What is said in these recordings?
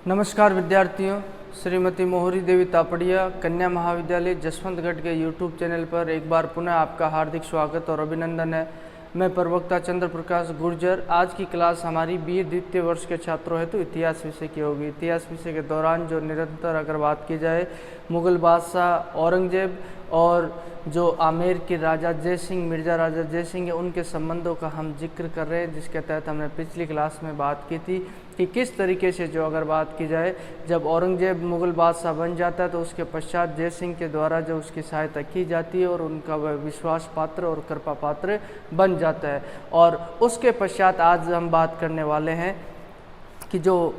नमस्कार विद्यार्थियों, श्रीमती मोहरी देवी तापड़िया कन्या महाविद्यालय जसवंतगढ़ के YouTube चैनल पर एक बार पुनः आपका हार्दिक स्वागत और अभिनंदन है। मैं प्रवक्ता चंद्र प्रकाश गुर्जर। आज की क्लास हमारी BA द्वितीय वर्ष के छात्रों हेतु इतिहास विषय की होगी। इतिहास विषय के दौरान जो निरंतर अगर बात की जाए मुग़ल बादशाह औरंगजेब और जो आमेर के राजा जय सिंह, मिर्ज़ा राजा जय सिंह है, उनके संबंधों का हम जिक्र कर रहे हैं, जिसके तहत हमने पिछली क्लास में बात की थी कि किस तरीके से जो अगर बात की जाए जब औरंगजेब मुग़ल बादशाह बन जाता है तो उसके पश्चात जय सिंह के द्वारा जो उसकी सहायता की जाती है और उनका वह विश्वास पात्र और कृपा पात्र बन जाता है। और उसके पश्चात आज हम बात करने वाले हैं कि जो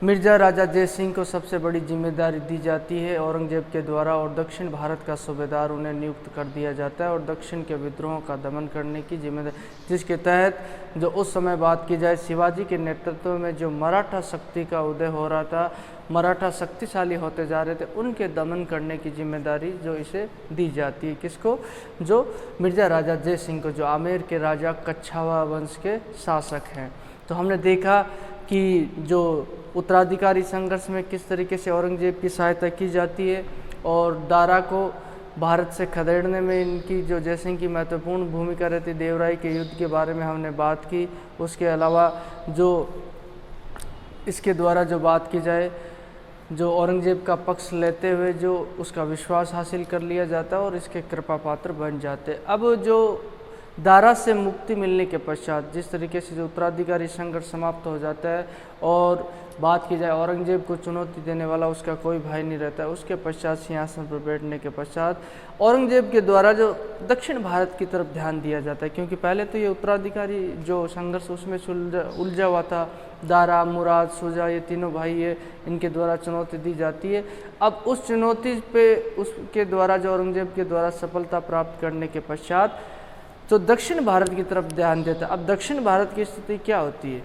मिर्ज़ा राजा जय सिंह को सबसे बड़ी जिम्मेदारी दी जाती है औरंगजेब के द्वारा और दक्षिण भारत का सूबेदार उन्हें नियुक्त कर दिया जाता है और दक्षिण के विद्रोहों का दमन करने की जिम्मेदारी, जिसके तहत जो उस समय बात की जाए शिवाजी के नेतृत्व में जो मराठा शक्ति का उदय हो रहा था, मराठा शक्तिशाली होते जा रहे थे, उनके दमन करने की जिम्मेदारी जो इसे दी जाती है। किसको? जो मिर्ज़ा राजा जय सिंह को, जो आमेर के राजा कच्छावा वंश के शासक हैं। तो हमने देखा कि जो उत्तराधिकारी संघर्ष में किस तरीके से औरंगजेब की सहायता की जाती है और दारा को भारत से खदेड़ने में इनकी जो जय सिंह की महत्वपूर्ण भूमिका रहती। देवराय के युद्ध के बारे में हमने बात की। उसके अलावा जो इसके द्वारा जो बात की जाए जो औरंगजेब का पक्ष लेते हुए जो उसका विश्वास हासिल कर लिया जाता है और इसके कृपा पात्र बन जाते। अब जो दारा से मुक्ति मिलने के पश्चात जिस तरीके से जो उत्तराधिकारी संघर्ष समाप्त हो जाता है और बात की जाए औरंगजेब को चुनौती देने वाला उसका कोई भाई नहीं रहता है, उसके पश्चात सिंहासन पर बैठने के पश्चात औरंगजेब के द्वारा जो दक्षिण भारत की तरफ ध्यान दिया जाता है, क्योंकि पहले तो ये उत्तराधिकारी जो संघर्ष उसमें उलझा हुआ था। दारा, मुराद, शुजा, ये तीनों भाई है, इनके द्वारा चुनौती दी जाती है। अब उस चुनौती पे उसके द्वारा जो औरंगजेब के द्वारा सफलता प्राप्त करने के पश्चात तो दक्षिण भारत की तरफ ध्यान देता है। अब दक्षिण भारत की स्थिति क्या होती है?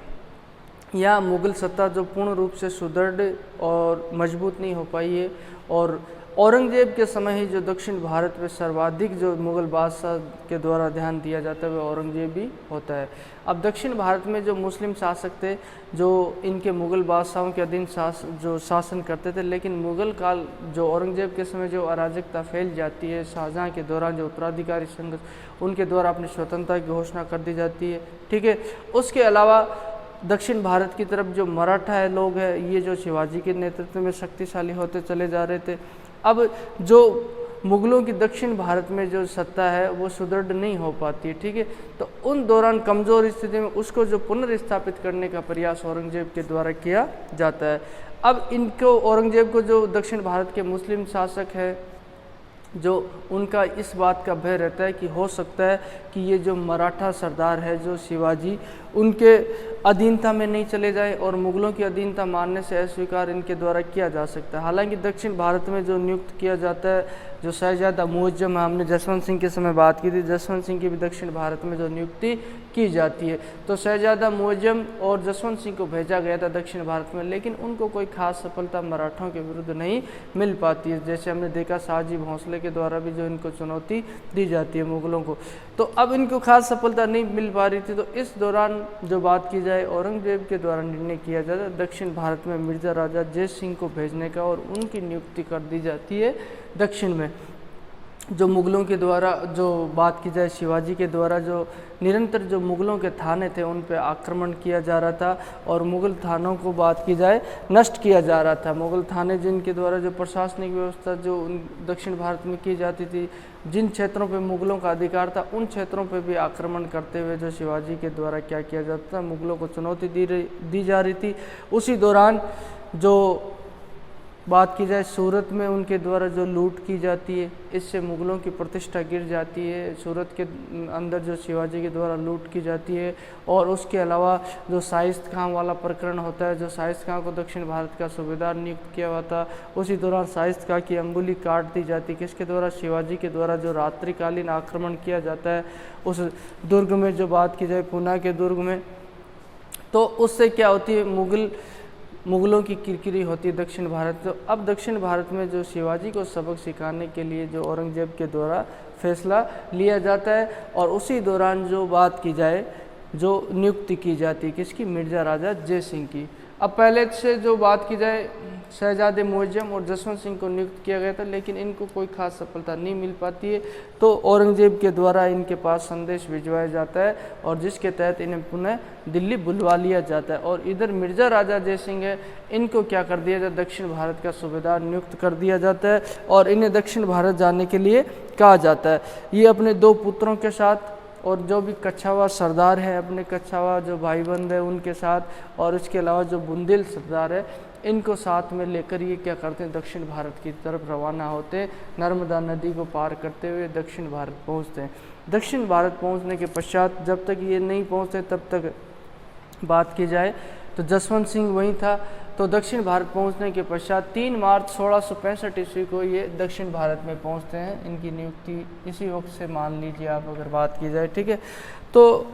यहाँ मुग़ल सत्ता जो पूर्ण रूप से सुदृढ़ और मजबूत नहीं हो पाई है और औरंगजेब के समय ही जो दक्षिण भारत में सर्वाधिक जो मुग़ल बादशाह के द्वारा ध्यान दिया जाता है वह औरंगजेब ही होता है। अब दक्षिण भारत में जो मुस्लिम शासक थे जो इनके मुग़ल बादशाहों के अधीन शासन करते थे, लेकिन मुग़ल काल जो औरंगजेब के समय जो अराजकता फैल जाती है, शाहजहाँ के दौरान जो उत्तराधिकारी संघर्ष उनके द्वारा अपनी स्वतंत्रता की घोषणा कर दी जाती है। ठीक है। उसके अलावा दक्षिण भारत की तरफ जो मराठा है लोग हैं, ये जो शिवाजी के नेतृत्व में शक्तिशाली होते चले जा रहे थे। अब जो मुग़लों की दक्षिण भारत में जो सत्ता है वो सुदृढ़ नहीं हो पाती है। ठीक है। तो उन दौरान कमज़ोर स्थिति में उसको जो पुनर्स्थापित करने का प्रयास औरंगजेब के द्वारा किया जाता है। अब इनको औरंगजेब को जो दक्षिण भारत के मुस्लिम शासक है जो उनका इस बात का भय रहता है कि हो सकता है कि ये जो मराठा सरदार है जो शिवाजी, उनके अधीनता में नहीं चले जाए और मुग़लों की अधीनता मानने से अस्वीकार इनके द्वारा किया जा सकता है। हालांकि दक्षिण भारत में जो नियुक्त किया जाता है जो शहजादा मुअज्जम, हमने जसवंत सिंह के समय बात की थी, जसवंत सिंह की भी दक्षिण भारत में जो नियुक्ति की जाती है तो शहजादा मुअज्जम और जसवंत सिंह को भेजा गया था दक्षिण भारत में, लेकिन उनको कोई खास सफलता मराठों के विरुद्ध नहीं मिल पाती है। जैसे हमने देखा शाहजी भोंसले के द्वारा भी जो इनको चुनौती दी जाती है मुग़लों को, तो अब इनको खास सफलता नहीं मिल पा रही थी। तो इस दौरान जो बात की जाए औरंगजेब के द्वारा निर्णय किया जाता है दक्षिण भारत में मिर्ज़ा राजा जय सिंह को भेजने का और उनकी नियुक्ति कर दी जाती है दक्षिण में। जो मुग़लों के द्वारा जो बात की जाए शिवाजी के द्वारा जो निरंतर जो मुग़लों के थाने थे उन पर आक्रमण किया जा रहा था और मुग़ल थानों को बात की जाए नष्ट किया जा रहा था। मुग़ल थाने जिनके द्वारा जो प्रशासनिक व्यवस्था जो दक्षिण भारत में की जाती थी, जिन क्षेत्रों पे मुग़लों का अधिकार था उन क्षेत्रों पे भी आक्रमण करते हुए जो शिवाजी के द्वारा क्या किया जाता था, मुग़लों को चुनौती दी जा रही थी। उसी दौरान जो बात की जाए सूरत में उनके द्वारा जो लूट की जाती है, इससे मुग़लों की प्रतिष्ठा गिर जाती है। सूरत के अंदर जो शिवाजी के द्वारा लूट की जाती है और उसके अलावा जो शाइस्त खां वाला प्रकरण होता है, जो शाइस्त खां को दक्षिण भारत का सूबेदार नियुक्त किया हुआ था, उसी दौरान शाइस्त खां की अंगुली काट दी जाती है। किसके द्वारा? शिवाजी के द्वारा जो रात्रिकालीन आक्रमण किया जाता है उस दुर्ग में, जो बात की जाए पूना के दुर्ग में, तो उससे क्या होती है मुग़लों की किरकिरी होती है दक्षिण भारत। तो अब दक्षिण भारत में जो शिवाजी को सबक सिखाने के लिए जो औरंगजेब के द्वारा फैसला लिया जाता है और उसी दौरान जो बात की जाए जो नियुक्ति की जाती है किसकी? मिर्ज़ा राजा जय सिंह की। अब पहले से जो बात की जाए, शहजादे मुअज्जम और जसवंत सिंह को नियुक्त किया गया था, लेकिन इनको कोई खास सफलता नहीं मिल पाती है। तो औरंगजेब के द्वारा इनके पास संदेश भिजवाया जाता है और जिसके तहत इन्हें पुनः दिल्ली बुलवा लिया जाता है। और इधर मिर्जा राजा जय सिंह है, इनको क्या कर दिया जाता है, दक्षिण भारत का सूबेदार नियुक्त कर दिया जाता है और इन्हें दक्षिण भारत जाने के लिए कहा जाता है। ये अपने 2 पुत्रों के साथ और जो भी कच्छावा सरदार है, अपने कच्छावा जो भाईबंद है उनके साथ, और इसके अलावा जो बुंदेल सरदार है, इनको साथ में लेकर ये क्या करते हैं, दक्षिण भारत की तरफ रवाना होते हैं। नर्मदा नदी को पार करते हुए दक्षिण भारत पहुंचते हैं। दक्षिण भारत पहुंचने के पश्चात जब तक ये नहीं पहुंचते तब तक बात की जाए तो जसवंत सिंह वहीं था। तो दक्षिण भारत पहुंचने के पश्चात 3 मार्च 1665 ईस्वी को ये दक्षिण भारत में पहुंचते हैं। इनकी नियुक्ति इसी वक्त से मान लीजिए आप, अगर बात की जाए, ठीक है। तो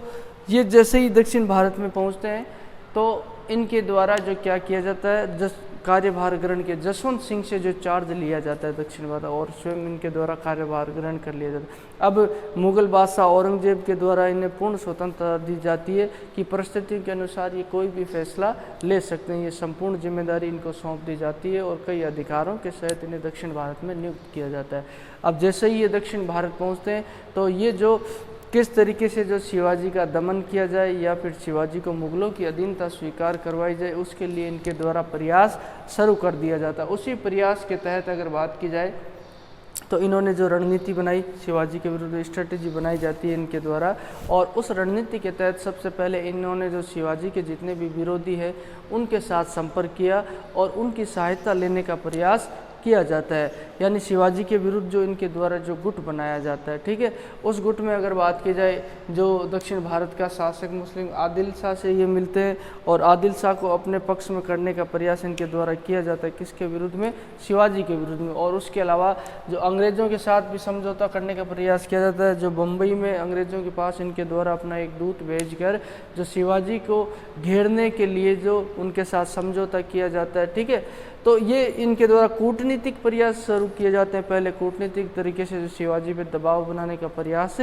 ये जैसे ही दक्षिण भारत में पहुंचते हैं तो इनके द्वारा जो क्या किया जाता है, कार्यभार ग्रहण के जसवंत सिंह से जो चार्ज लिया जाता है दक्षिण भारत, और स्वयं इनके द्वारा कार्यभार ग्रहण कर लिया जाता है। अब मुगल बादशाह औरंगजेब के द्वारा इन्हें पूर्ण स्वतंत्रता दी जाती है कि परिस्थितियों के अनुसार ये कोई भी फैसला ले सकते हैं। ये संपूर्ण जिम्मेदारी इनको सौंप दी जाती है और कई अधिकारों के सहित इन्हें दक्षिण भारत में नियुक्त किया जाता है। अब जैसे ही ये दक्षिण भारत पहुँचते हैं तो ये जो किस तरीके से जो शिवाजी का दमन किया जाए या फिर शिवाजी को मुगलों की अधीनता स्वीकार करवाई जाए, उसके लिए इनके द्वारा प्रयास शुरू कर दिया जाता है। उसी प्रयास के तहत अगर बात की जाए तो इन्होंने जो रणनीति बनाई, शिवाजी के विरुद्ध स्ट्रेटेजी बनाई जाती है इनके द्वारा, और उस रणनीति के तहत सबसे पहले इन्होंने जो शिवाजी के जितने भी विरोधी हैं उनके साथ संपर्क किया और उनकी सहायता लेने का प्रयास किया जाता है। यानी शिवाजी के विरुद्ध जो इनके द्वारा जो गुट बनाया जाता है, ठीक है, उस गुट में अगर बात की जाए जो दक्षिण भारत का शासक मुस्लिम आदिल शाह से ये मिलते हैं और आदिल शाह को अपने पक्ष में करने का प्रयास इनके द्वारा किया जाता है। किसके विरुद्ध में? शिवाजी के विरुद्ध में। और उसके अलावा जो अंग्रेज़ों के साथ भी समझौता करने का प्रयास किया जाता है, जो बम्बई में अंग्रेज़ों के पास इनके द्वारा अपना एक दूत भेजकर जो शिवाजी को घेरने के लिए जो उनके साथ समझौता किया जाता है, ठीक है। तो ये इनके द्वारा कूटनीतिक प्रयास शुरू किए जाते हैं। पहले कूटनीतिक तरीके से जो शिवाजी पे दबाव बनाने का प्रयास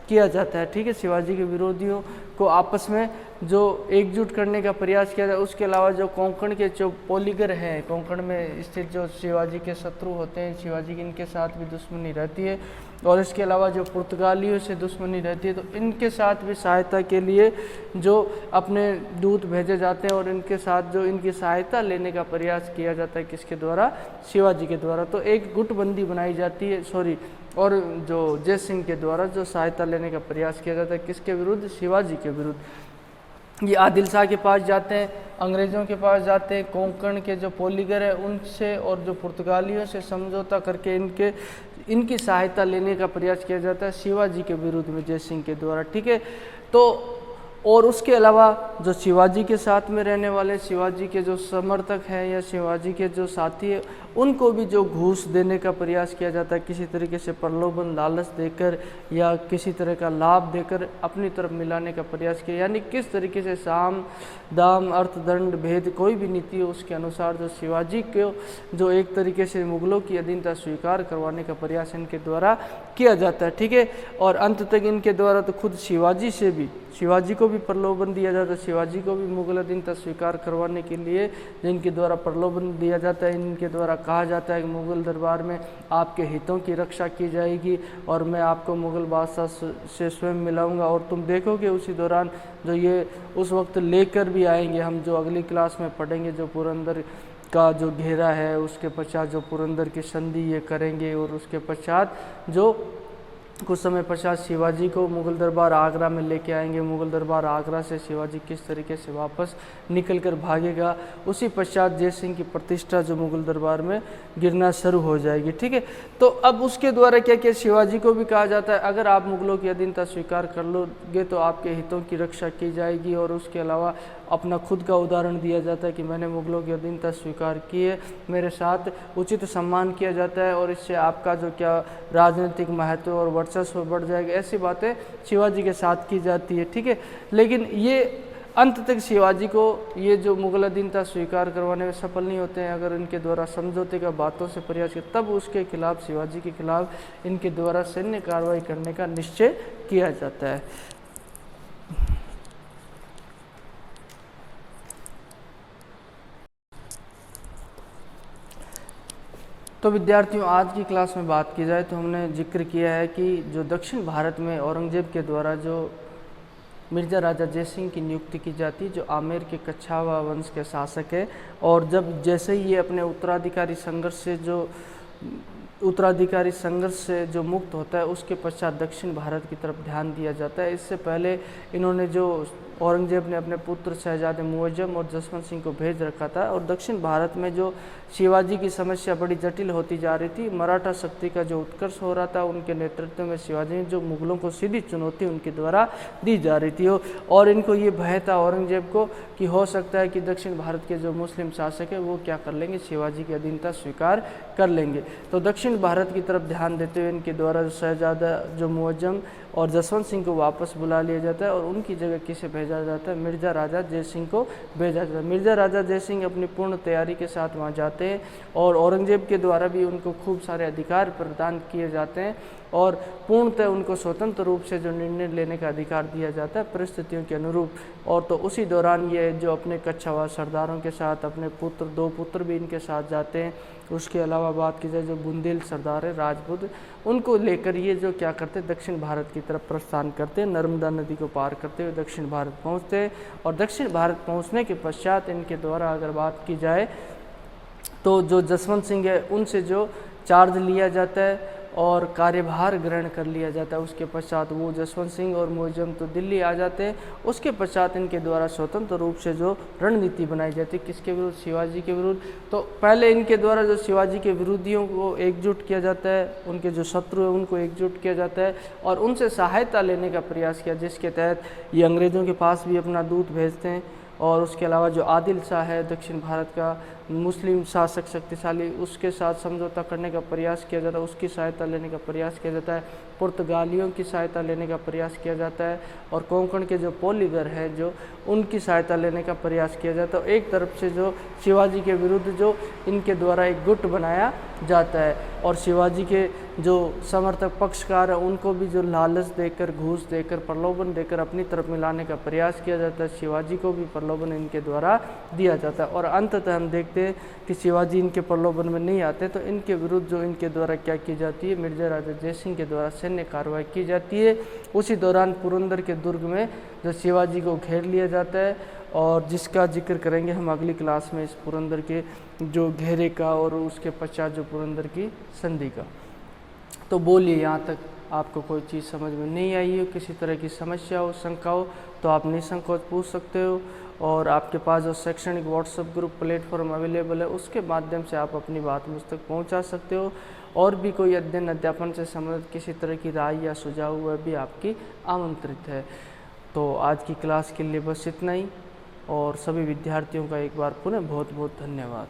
किया जाता है, ठीक है, शिवाजी के विरोधियों को आपस में जो एकजुट करने का प्रयास किया जाता है। उसके अलावा जो कोंकण के जो पोलीगर हैं, कोंकण में स्थित जो शिवाजी के शत्रु होते हैं, शिवाजी की इनके साथ भी दुश्मनी रहती है, और इसके अलावा जो पुर्तगालियों से दुश्मनी रहती है, तो इनके साथ भी सहायता के लिए जो अपने दूत भेजे जाते हैं और इनके साथ जो इनकी सहायता लेने का प्रयास किया जाता है, किसके द्वारा? शिवाजी के द्वारा। तो एक गुटबंदी बनाई जाती है, और जो जय सिंह के द्वारा जो सहायता लेने का प्रयास किया जाता है, किसके विरुद्ध? शिवाजी के विरुद्ध। ये आदिल शाह के पास जाते हैं, अंग्रेज़ों के पास जाते हैं, कोंकण के जो पोलीगर है उनसे और जो पुर्तगालियों से समझौता करके इनकी सहायता लेने का प्रयास किया जाता है शिवाजी के विरुद्ध में जय सिंह के द्वारा, ठीक है। तो और उसके अलावा जो शिवाजी के साथ में रहने वाले शिवाजी के जो समर्थक हैं या शिवाजी के जो साथी हैं, उनको भी जो घूस देने का प्रयास किया जाता है, किसी तरीके से प्रलोभन लालच देकर या किसी तरह का लाभ देकर अपनी तरफ मिलाने का प्रयास किया। यानी किस तरीके से साम दाम अर्थदंड भेद कोई भी नीति हो, उसके अनुसार जो शिवाजी को जो एक तरीके से मुगलों की अधीनता स्वीकार करवाने का प्रयास इनके द्वारा किया जाता है, ठीक है। और अंत तक इनके द्वारा तो खुद शिवाजी को भी प्रलोभन दिया जाता है, शिवाजी को भी मुगल अधीनता स्वीकार करवाने के लिए जिनके द्वारा प्रलोभन दिया जाता है, इनके द्वारा कहा जाता है कि मुगल दरबार में आपके हितों की रक्षा की जाएगी और मैं आपको मुगल बादशाह से स्वयं मिलाऊंगा, और तुम देखोगे उसी दौरान जो ये उस वक्त लेकर भी आएंगे। हम जो अगली क्लास में पढ़ेंगे जो पुरंदर का जो घेरा है, उसके पश्चात जो पुरंदर की संधि ये करेंगे, और उसके पश्चात जो कुछ समय पश्चात शिवाजी को मुगल दरबार आगरा में लेके आएंगे। मुगल दरबार आगरा से शिवाजी किस तरीके से वापस निकल कर भागेगा, उसी पश्चात जय सिंह की प्रतिष्ठा जो मुगल दरबार में गिरना शुरू हो जाएगी, ठीक है। तो अब उसके द्वारा क्या किया, शिवाजी को भी कहा जाता है अगर आप मुगलों की अधीनता स्वीकार कर लोगे तो आपके हितों की रक्षा की जाएगी, और उसके अलावा अपना खुद का उदाहरण दिया जाता है कि मैंने मुगलों की अधीनता स्वीकार की है, मेरे साथ उचित सम्मान किया जाता है और इससे आपका जो क्या राजनीतिक महत्व और वर्चस्व बढ़ जाएगा। ऐसी बातें शिवाजी के साथ की जाती है, ठीक है। लेकिन ये अंत तक शिवाजी को ये जो मुगल अधीनता स्वीकार करवाने में सफल नहीं होते हैं। अगर इनके द्वारा समझौते का बातों से प्रयास किया, तब उसके खिलाफ, शिवाजी के खिलाफ इनके द्वारा सैन्य कार्रवाई करने का निश्चय किया जाता है। तो विद्यार्थियों, आज की क्लास में बात की जाए तो हमने जिक्र किया है कि जो दक्षिण भारत में औरंगजेब के द्वारा जो मिर्ज़ा राजा जयसिंह की नियुक्ति की जाती है, जो आमेर के कछावा वंश के शासक है, और जब जैसे ही ये अपने उत्तराधिकारी संघर्ष से जो मुक्त होता है, उसके पश्चात दक्षिण भारत की तरफ ध्यान दिया जाता है। इससे पहले इन्होंने जो औरंगजेब ने अपने पुत्र शहजादे मुअज्जम और जसवंत सिंह को भेज रखा था, और दक्षिण भारत में जो शिवाजी की समस्या बड़ी जटिल होती जा रही थी, मराठा शक्ति का जो उत्कर्ष हो रहा था, उनके नेतृत्व में शिवाजी ने जो मुगलों को सीधी चुनौती उनके द्वारा दी जा रही थी, और इनको ये भय था औरंगजेब को कि हो सकता है कि दक्षिण भारत के जो मुस्लिम शासक है वो क्या कर लेंगे, शिवाजी की अधीनता स्वीकार कर लेंगे। तो दक्षिण भारत की तरफ ध्यान देते हुए इनके द्वारा शहजादा जो मुअज्जम और जसवंत सिंह को वापस बुला लिया जाता है, और उनकी जगह किसे भेजा जाता है, मिर्ज़ा राजा जयसिंह को भेजा जाता है। मिर्ज़ा राजा जयसिंह अपनी पूर्ण तैयारी के साथ वहाँ जाते हैं, और औरंगजेब के द्वारा भी उनको खूब सारे अधिकार प्रदान किए जाते हैं, और पूर्णतः उनको स्वतंत्र रूप से जो निर्णय लेने का अधिकार दिया जाता है परिस्थितियों के अनुरूप। और तो उसी दौरान ये जो अपने कछावा सरदारों के साथ अपने दो पुत्र भी इनके साथ जाते हैं। उसके अलावा बात की जाए जो बुंदेल सरदार है राजपूत, उनको लेकर ये जो क्या करते हैं, दक्षिण भारत की तरफ प्रस्थान करते हैं, नर्मदा नदी को पार करते हुए दक्षिण भारत पहुँचते हैं। और दक्षिण भारत पहुँचने के पश्चात इनके द्वारा अगर बात की जाए तो जो जसवंत सिंह है उनसे जो चार्ज लिया जाता है और कार्यभार ग्रहण कर लिया जाता है। उसके पश्चात वो जसवंत सिंह और मुअज्जम तो दिल्ली आ जाते हैं। उसके पश्चात इनके द्वारा स्वतंत्र रूप से जो रणनीति बनाई जाती है, किसके विरुद्ध, शिवाजी के विरुद्ध। तो पहले इनके द्वारा जो शिवाजी के विरोधियों को एकजुट किया जाता है, उनके जो शत्रु है उनको एकजुट किया जाता है, और उनसे सहायता लेने का प्रयास किया, जिसके तहत ये अंग्रेज़ों के पास भी अपना दूत भेजते हैं। और उसके अलावा जो आदिल शाह है दक्षिण भारत का मुस्लिम शासक शक्तिशाली, उसके साथ समझौता करने का प्रयास किया जाता है, उसकी सहायता लेने का प्रयास किया जाता है, पुर्तगालियों की सहायता लेने का प्रयास किया जाता है, और कोंकण के जो पोलीगर है जो उनकी सहायता लेने का प्रयास किया जाता है। एक तरफ से जो शिवाजी के विरुद्ध जो इनके द्वारा एक गुट बनाया जाता है, और शिवाजी के जो समर्थक पक्षकार हैं उनको भी जो लालच देकर, घूस देकर, प्रलोभन देकर अपनी तरफ मिलाने का प्रयास किया जाता है। शिवाजी को भी प्रलोभन इनके द्वारा दिया जाता है, और अंततः हम देखते हैं कि शिवाजी इनके प्रलोभन में नहीं आते, तो इनके विरुद्ध जो इनके द्वारा क्या की जाती है, मिर्ज़ा राजा जयसिंह के द्वारा सैन्य कार्रवाई की जाती है। उसी दौरान पुरंदर के दुर्ग में जो शिवाजी को घेर लिया जाता है, और जिसका जिक्र करेंगे हम अगली क्लास में, इस पुरंदर के जो घेरे का और उसके पश्चात जो पुरंदर की संधि का। तो बोलिए, यहाँ तक आपको कोई चीज़ समझ में नहीं आई हो, किसी तरह की समस्या हो, शंका हो, तो आप निसंकोच पूछ सकते हो। और आपके पास जो शैक्षणिक व्हाट्सएप ग्रुप प्लेटफॉर्म अवेलेबल है, उसके माध्यम से आप अपनी बात मुझ तक पहुँचा सकते हो। और भी कोई अध्ययन अध्यापन से संबंधित किसी तरह की राय या सुझाव वह भी आपकी आमंत्रित है। तो आज की क्लास के लिए बस इतना ही, और सभी विद्यार्थियों का एक बार पुनः बहुत बहुत धन्यवाद।